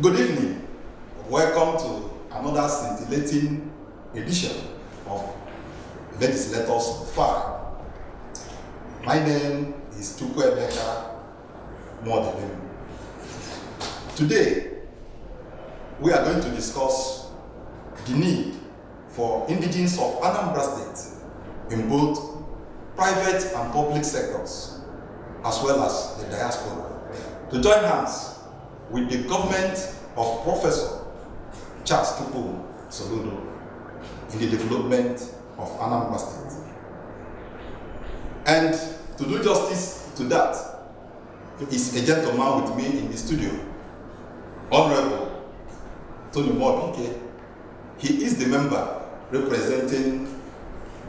Good evening. Welcome to another scintillating edition of Legislator's File. My name is Chukwuemeka Modelem. Today, we are going to discuss the need for indigenes of Anambra State in both private and public sectors, as well as the diaspora, to join hands with the government of Professor Soludo in the development of Anambra State. And to do justice to that is a gentleman with me in the studio, Honorable Tony Mobike. He is the member representing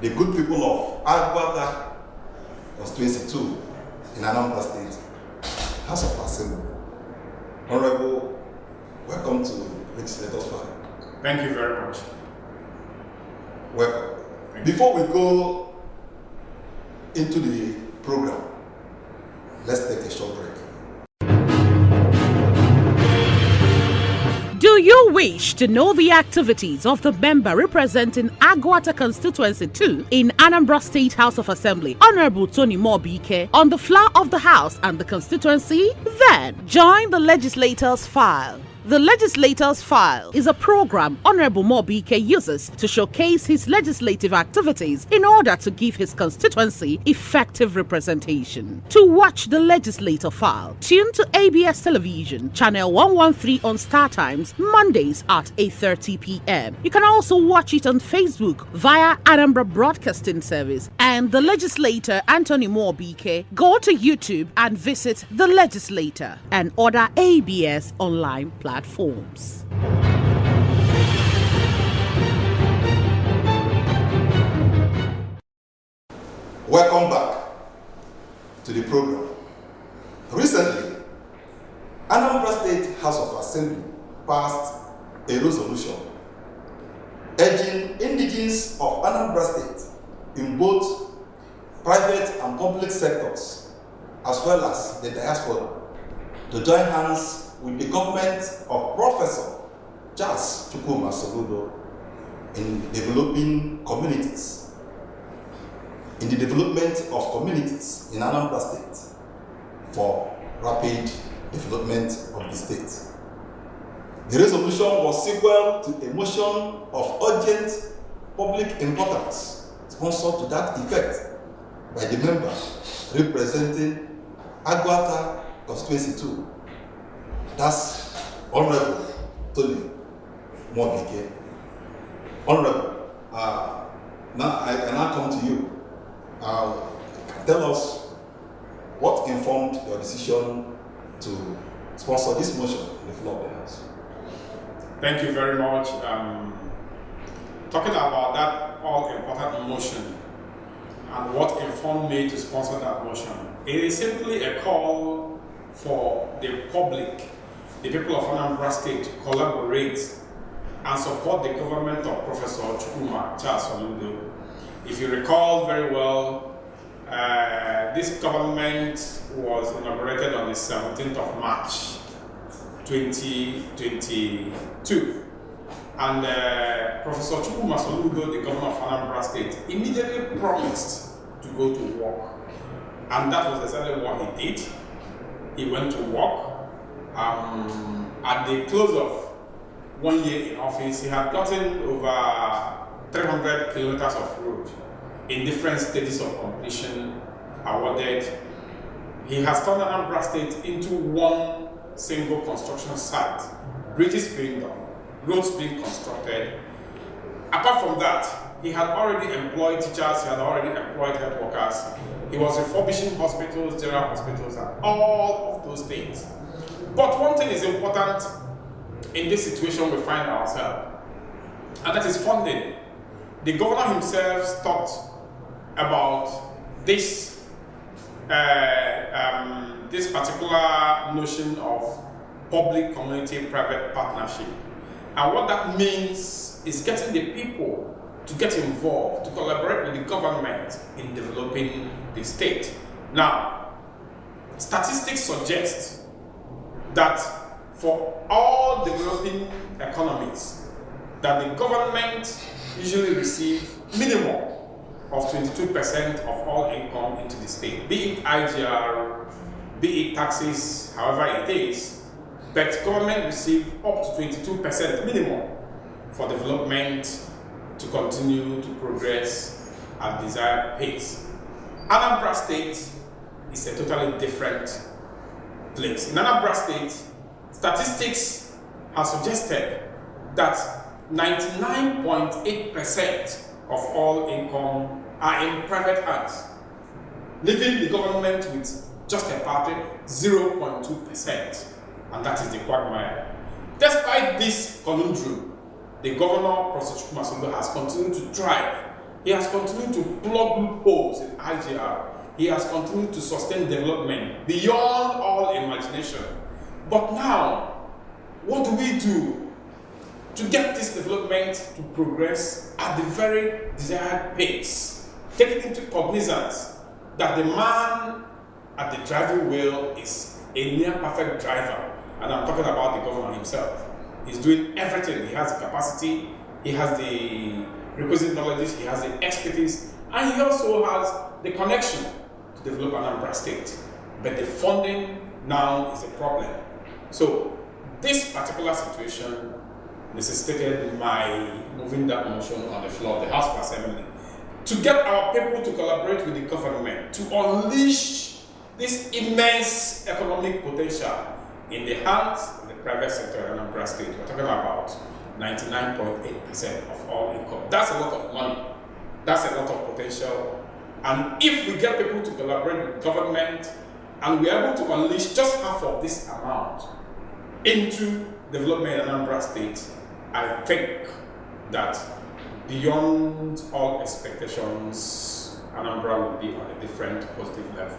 the good people of Agbata constituency 2 in Anambra State, House of Assembly. Honorable, welcome to Legislator's File. Thank you very much. Welcome. Before we go into the program, let's take a short break. Do you wish to know the activities of the member representing Agwata Constituency 2 in Anambra State House of Assembly, Honorable Tony Mobike, on the floor of the House and the constituency? Then join the Legislator's File. The Legislator's File is a program Honorable Mobike uses to showcase his legislative activities in order to give his constituency effective representation. To watch the Legislator File, tune to ABS Television, channel 113 on Star Times, Mondays at 8:30 p.m. You can also watch it on Facebook via Anambra Broadcasting Service and the Legislator Anthony Mobike. Go to YouTube and visit The Legislator and other ABS online platforms. Welcome back to the program. Recently, Anambra State House of Assembly passed a resolution urging indigenes of Anambra State in both private and public sectors, as well as the diaspora, to join hands with the government of Professor Soludo in developing communities, in the development of communities in Anambra State for rapid development of the state. The resolution was sequel to a motion of urgent public importance sponsored to that effect by the member representing Agwata Constituency 2. That's Honorable Tony Mobike. Honorable, now I can now come to you. Tell us what informed your decision to sponsor this motion in the floor of the House. Thank you very much. Talking about that all-important motion and what informed me to sponsor that motion, it is simply a call for the public, the people of Anambra State, to collaborate and support the government of Professor Soludo. If you recall very well, this government was inaugurated on the 17th of March 2022. And Professor Soludo, the governor of Anambra State, immediately promised to go to work. And that was exactly what he did. He went to work. At the close of 1 year in office, he had gotten over 300 kilometers of road in different stages of completion awarded. He has turned Anambra State into one single construction site, bridges being done, roads being constructed. Apart from that, he had already employed teachers, he had already employed health workers. He was refurbishing hospitals, general hospitals, and all of those things. But one thing is important in this situation we find ourselves, and that is funding. The governor himself talked about this this particular notion of public-community-private partnership. And what that means is getting the people to get involved, to collaborate with the government in developing the state. Now, statistics suggest that for all developing economies that the government usually receive minimum of 22% of all income into the state, be it IGR, be it taxes, however it is, but government receive up to 22% minimum for development to continue to progress at desired pace. Anambra State is a totally different place. In Anambra State, statistics have suggested that 99.8% of all income are in private hands, leaving the government with just a party 0.2%, and that is the quagmire. Despite this conundrum, the governor, Professor Chukwuma Soludo, has continued to thrive. He has continued to plug loopholes in IGR. He has continued to sustain development beyond all imagination. But now, what do we do to get this development to progress at the very desired pace, taking into cognizance that the man at the driving wheel is a near perfect driver, and I'm talking about the governor himself. He's doing everything. He has the capacity, he has the requisite knowledge, he has the expertise, and he also has the connection to develop Anambra State. But the funding now is a problem. So this particular situation necessitated my moving that motion on the floor of the House of Assembly to get our people to collaborate with the government to unleash this immense economic potential in the hands of the private sector in Anambra State. We're talking about 99.8% of all income. That's a lot of money. That's a lot of potential. And if we get people to collaborate with government and we're able to unleash just half of this amount into development in Anambra State, I think that beyond all expectations, Anambra will be on a different positive level.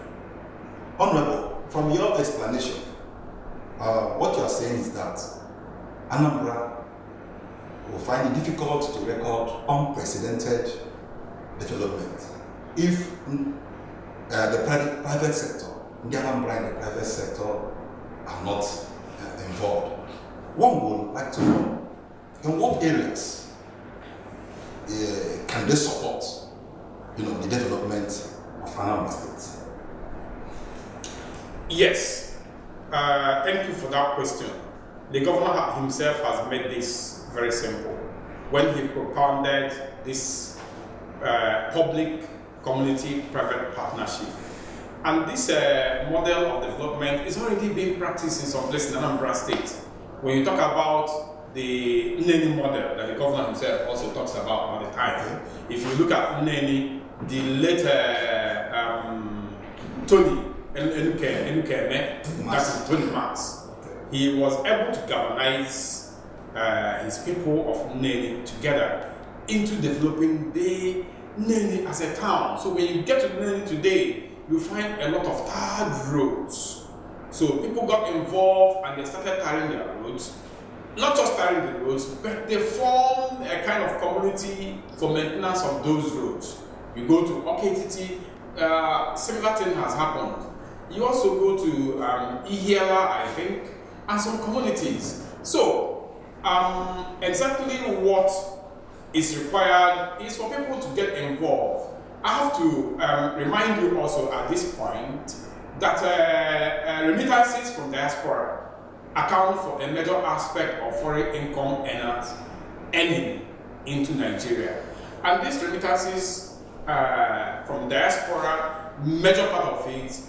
Honorable, from your explanation, what you are saying is that Anambra will find it difficult to record unprecedented development if the private sector, the Anambra and the private sector are not involved. One would like to know, in what areas can they support, the development of Anambra State? Yes, thank you for that question. The governor himself has made this very simple when he propounded this public-community-private partnership. And this model of development is already being practiced in some places in Anambra State. When you talk about the Nneni model that the governor himself also talks about all the time, if you look at Nneni, the later Tony Enukeme, that's Tony Max, he was able to galvanize his people of Nneni together into developing the Nneni as a town. So when you get to Nneni today, you find a lot of tarred roads. So people got involved and they started tarring their roads. Not just tarring the roads, but they formed a kind of community for maintenance of those roads. You go to OKTT, similar thing has happened. You also go to Ihiala, I think, and some communities. So exactly what is required is for people to get involved. I have to remind you also at this point that remittances from diaspora account for a major aspect of foreign income earners earning into Nigeria. And these remittances from diaspora, major part of it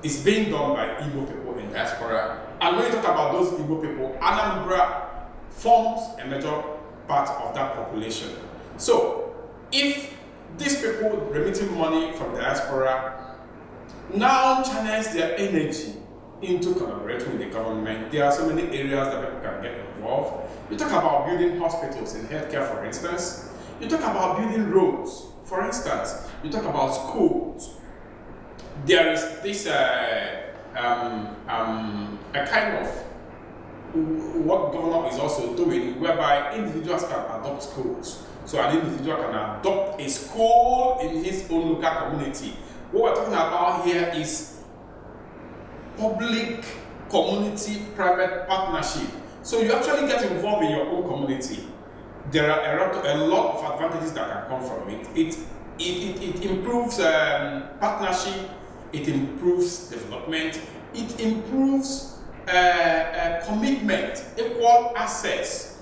is being done by Igbo people in diaspora. And when you talk about those Igbo people, Anambra forms a major part of that population. So, if these people remitting money from diaspora now channels their energy into collaborating with the government, there are so many areas that people can get involved. You talk about building hospitals in healthcare, for instance. You talk about building roads, for instance. You talk about schools. There is this a kind of what governor is also doing, whereby individuals can adopt schools. So an individual can adopt a school in his own local community. What we're talking about here is public community-private partnership. So you actually get involved in your own community. There are a lot of advantages that can come from it. It improves partnership, it improves development, it improves commitment, equal access,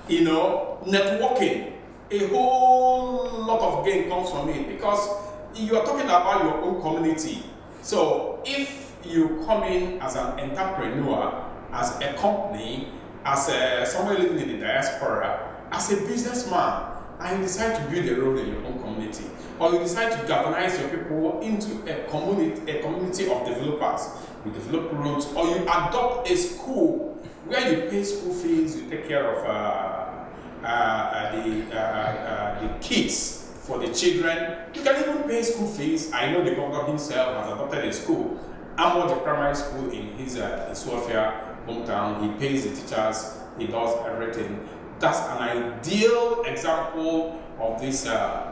networking. A whole lot of gain comes from it because you are talking about your own community. So if you come in as an entrepreneur, as a company, as somebody living in the diaspora, as a businessman, and you decide to build a role in your own community, or you decide to galvanize your people into a community of developers, you develop roads, or you adopt a school where you pay school fees, you take care of the kids for the children. You can even pay school fees. I know the governor himself has adopted a school, Anambra the primary school in his Iswafia hometown. He pays the teachers, he does everything. That's an ideal example of this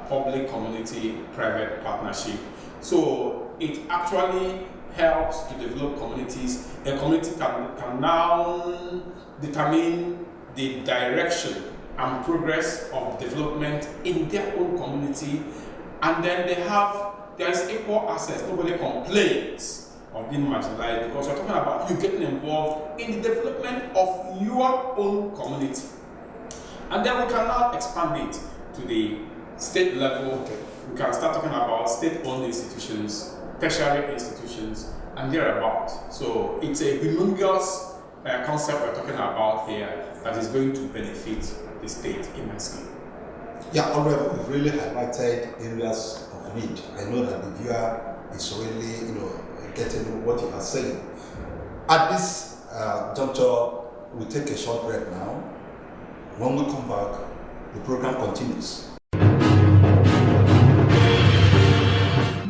public community private partnership. So it actually helps to develop communities. A community can now determine the direction and progress of development in their own community, and then there is equal access. Nobody complains of being marginalized because we're talking about you getting involved in the development of your own community. And then we can now expand it to the state level. We can start talking about state-owned institutions, tertiary institutions, and thereabout. So it's a humongous concept we're talking about here that is going to benefit the state immensely. Yeah, already we've really highlighted areas of need. I know that the viewer is really, getting what you are saying. At this juncture, we'll take a short break now. When we come back, the program continues.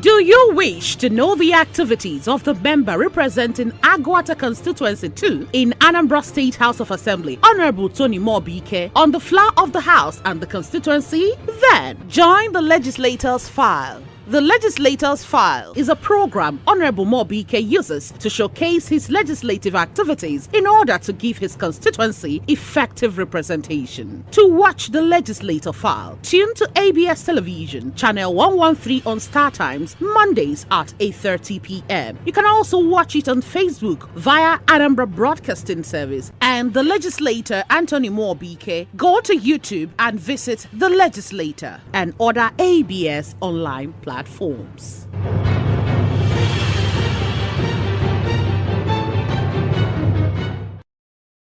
Do you wish to know the activities of the member representing Agwata Constituency 2 in Anambra State House of Assembly, Honorable Tony Mobike, on the floor of the House and the constituency? Then join the Legislator's File. The Legislator's File is a program Honorable Mobike uses to showcase his legislative activities in order to give his constituency effective representation. To watch the Legislator File, tune to ABS Television, channel 113 on Star Times, Mondays at 8:30 p.m. You can also watch it on Facebook via Anambra Broadcasting Service and the Legislator Anthony Mobike. Go to YouTube and visit The Legislator and other ABS online platforms.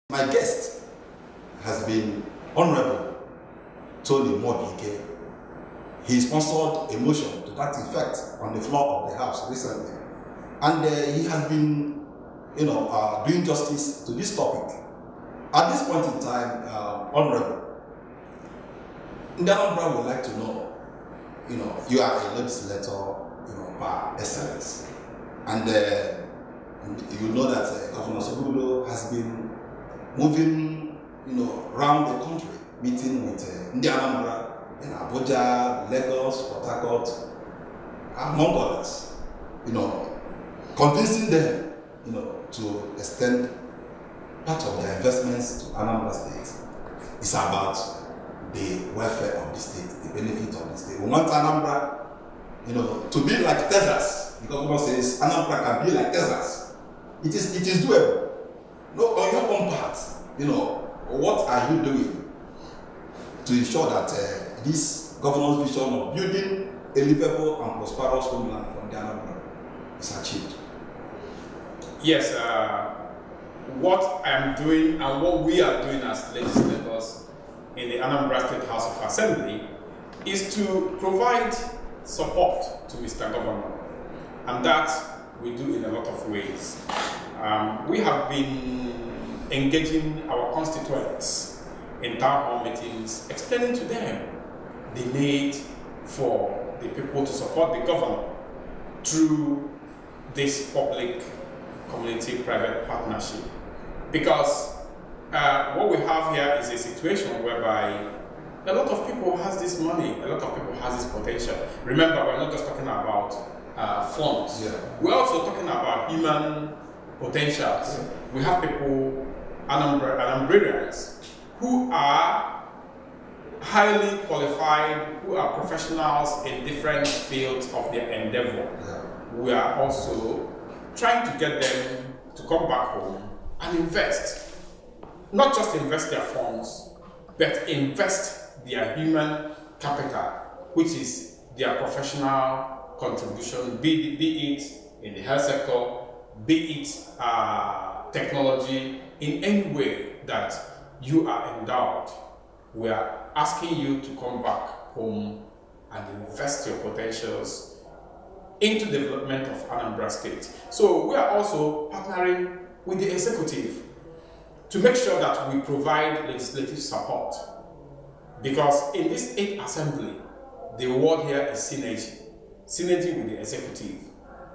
My guest has been Honorable Tony Mobike. He sponsored a motion to that effect on the floor of the House recently, and he has been, doing justice to this topic. At this point in time, Honorable, Anambra would like to know. You are a legislator, by excellence. And you know that Governor Soludo has been moving, around the country, meeting with Anambra in Abuja, Lagos, Port Harcourt, among others, convincing them, to extend part of their investments to Anambra State. It's about the welfare of the state, the benefit of the state. We want Anambra, to be like Texas, because God says Anambra can be like Texas. It is doable. No, on your own part, what are you doing to ensure that this governor's vision of building a livable and prosperous homeland from the Anambra is achieved? Yes, what I'm doing and what we are doing as legislators in the Anambra State House of Assembly is to provide support to Mr. Governor, and that we do in a lot of ways. We have been engaging our constituents in town hall meetings, explaining to them the need for the people to support the governor through this public community-private partnership. Because what we have here is a situation whereby a lot of people has this money, a lot of people has this potential. Remember, we're not just talking about funds. Yeah. We're also talking about human potentials. We have people, Anambrarians, who are highly qualified, who are professionals in different fields of their endeavor. We are also trying to get them to come back home and invest. Not just invest their funds, but invest their human capital, which is their professional contribution, be it in the health sector, be it technology, in any way that you are endowed. We are asking you to come back home and invest your potentials into the development of Anambra State. So we are also partnering with the executive to make sure that we provide legislative support. Because in this 8th assembly, the word here is synergy with the executive.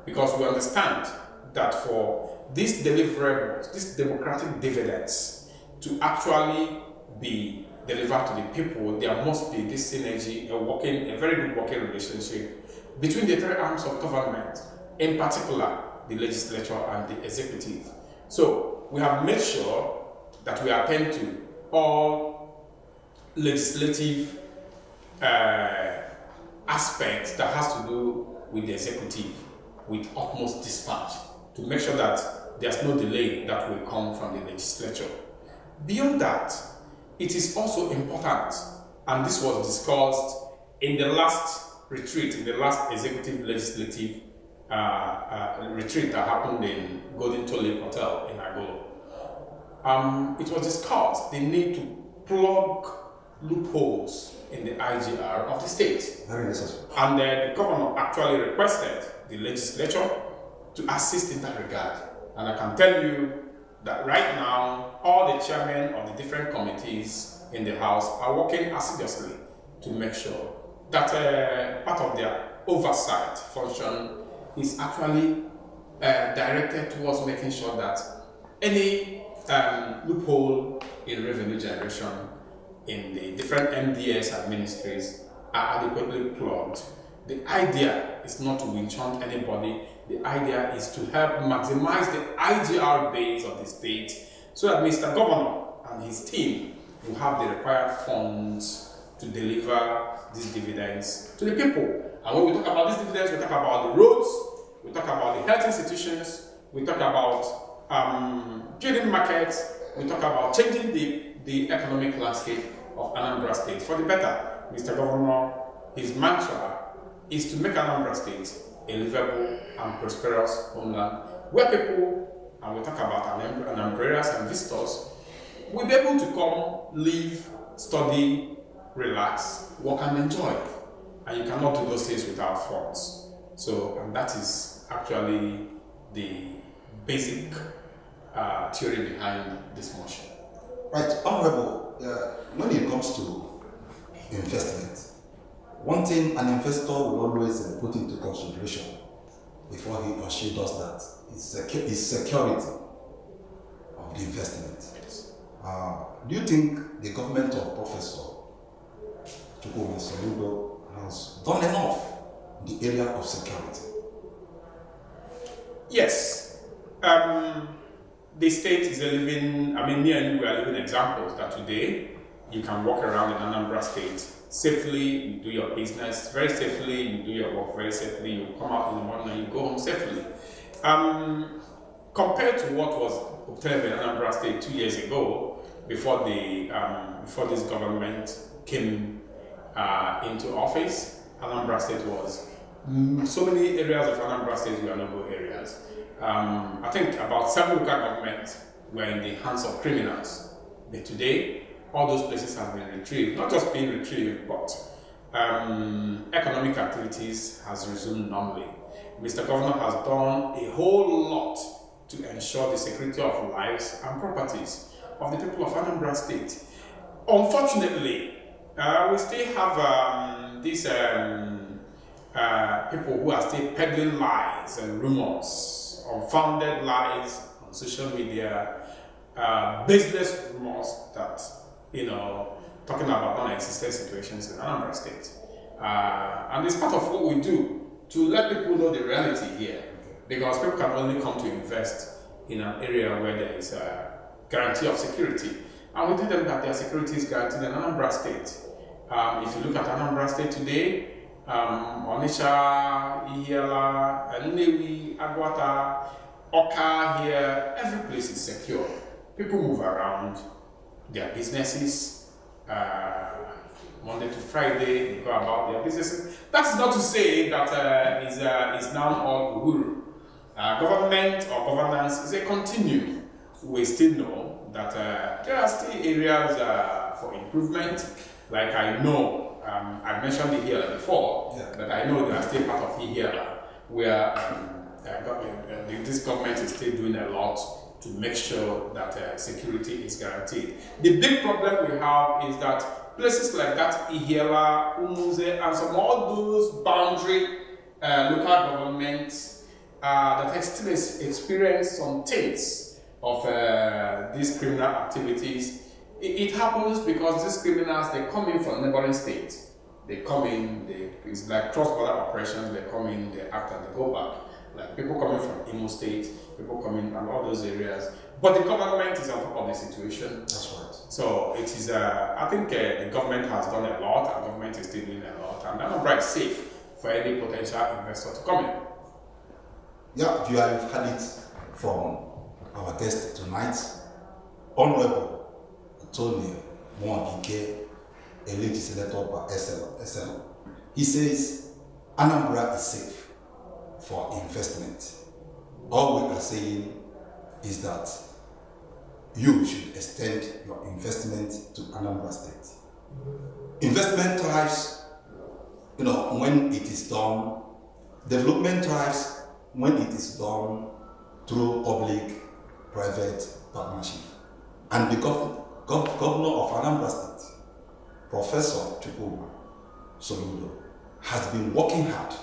Because we understand that for these deliverables, these democratic dividends, to actually be delivered to the people, there must be this synergy, a very good working relationship between the 3 arms of government, in particular the legislature and the executive. So we have made sure that we attend to all legislative aspects that has to do with the executive with utmost dispatch to make sure that there's no delay that will come from the legislature. Beyond that, it is also important, and this was discussed in the last retreat, in the last executive legislative retreat that happened in Golden Tulip Hotel in Agolo. It was discussed the need to plug loopholes in the IGR of the state. Very necessary. And the governor actually requested the legislature to assist in that regard. And I can tell you that right now, all the chairmen of the different committees in the House are working assiduously to make sure that part of their oversight function is actually directed towards making sure that any loophole in revenue generation in the different MDS and ministries are adequately plugged. The idea is not to enchant anybody. The idea is to help maximize the IGR base of the state so that Mr. Governor and his team will have the required funds to deliver these dividends to the people. And when we talk about these dividends, we talk about the roads, we talk about the health institutions, we talk about building markets, we talk about changing the economic landscape of Anambra State for the better. Mr. Governor, his mantra is to make Anambra State a livable and prosperous homeland where people, and we talk about Anambrarians and visitors, will be able to come, live, study, relax, work and enjoy. And you cannot do those things without funds. So, and that is actually the basic theory behind this motion. Right, Honorable, when it comes to investment, one thing an investor will always put into consideration before he or she does that is security of the investment. Do you think the government of Professor Soludo has done enough in the area of security? Yes. The state is a living, me and you are living examples that today you can walk around in Anambra State safely, you do your business very safely, you do your work very safely, you come out in the morning and you go home safely. Compared to what was obtained in Anambra State 2 years ago, before this government came into office, Anambra State was so many areas of Anambra State were no-go areas. I think about 7 local governments were in the hands of criminals. But today, all those places have been retrieved. Not just being retrieved, but economic activities has resumed normally. Mr. Governor has done a whole lot to ensure the security of lives and properties of the people of Anambra State. Unfortunately, we still have these people who are still peddling lies and rumors, unfounded lies on social media, baseless rumors that, talking about non-existent situations in Anambra State. And it's part of what we do to let people know the reality here, because people can only come to invest in an area where there is a guarantee of security. And we tell them that their security is guaranteed in Anambra State. If you look at Anambra State today, Onitsha, Ihiala, Nnewi, Agwata, Oka here, every place is secure. People move around their businesses, Monday to Friday, they go about their businesses. That's not to say that it's now all uhuru. Government or governance is a continuum. We still know that there are still areas for improvement. Like I know, I mentioned Ihiala before, but I know there are still part of Ihiala where this government is still doing a lot to make sure that security is guaranteed. The big problem we have is that places like that, Ihiala, Umuze, and some all those boundary local governments that still experience some tints of these criminal activities. It happens because these criminals, they come in from neighboring states. They come in, it's like cross-border operations, they come in, they act and they go back. Like people coming from Imo State, people coming from all those areas. But the government is on top of the situation. That's right. So it is, I think the government has done a lot, and the government is still doing a lot. And Anambra is safe for any potential investor to come in. Yeah, you have had it from our guest tonight, Honorable Tony Mwabike, a legislator by SL. He says Anambra is safe for investment. All we are saying is that you should extend your investment to Anambra State. Investment thrives, when it is done. Development thrives when it is done through public-private partnership. And the governor of Anambra State, Professor Soludo, has been working hard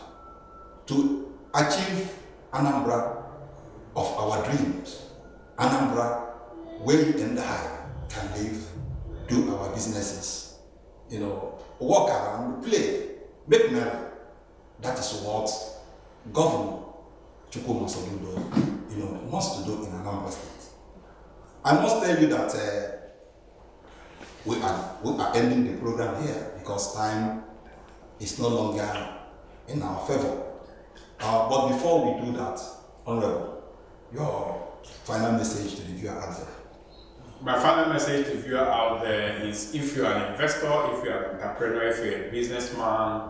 to achieve Anambra of our dreams. Anambra, where you and I can live, do our businesses, walk around, play, make merry. That is what Governor Soludo, wants to do in Anambra State. I must tell you that we are ending the program here because time is no longer in our favor. But before we do that, Honorable, your final message to the viewer out there. My final message to the viewer out there is, if you are an investor, if you are an entrepreneur, if you're a businessman,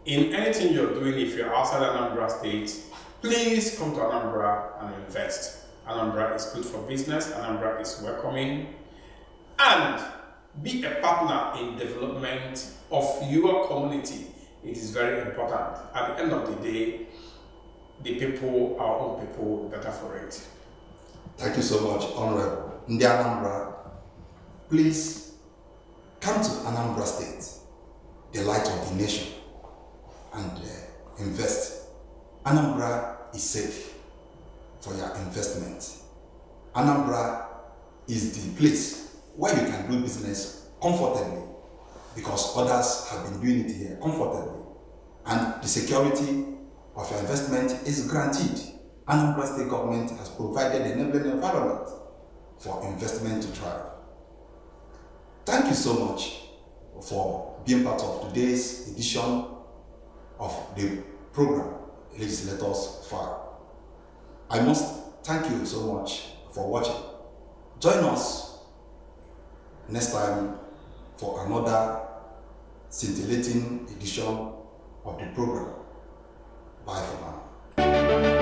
in anything you're doing, if you're outside Anambra State, please come to Anambra and invest. Anambra is good for business, Anambra is welcoming, and be a partner in development of your community. It is very important. At the end of the day, the people, our own people, better for it. Thank you so much, Honorable. In the Anambra, please come to Anambra State, the light of the nation, and invest. Anambra is safe for your investment. Anambra is the place where you can do business comfortably because others have been doing it here comfortably. And the security of your investment is guaranteed. Anambra State government has provided an enabling environment for investment to thrive. Thank you so much for being part of today's edition of the program, Legislators File. I must thank you so much for watching. Join us next time for another scintillating edition of the program. Bye for now.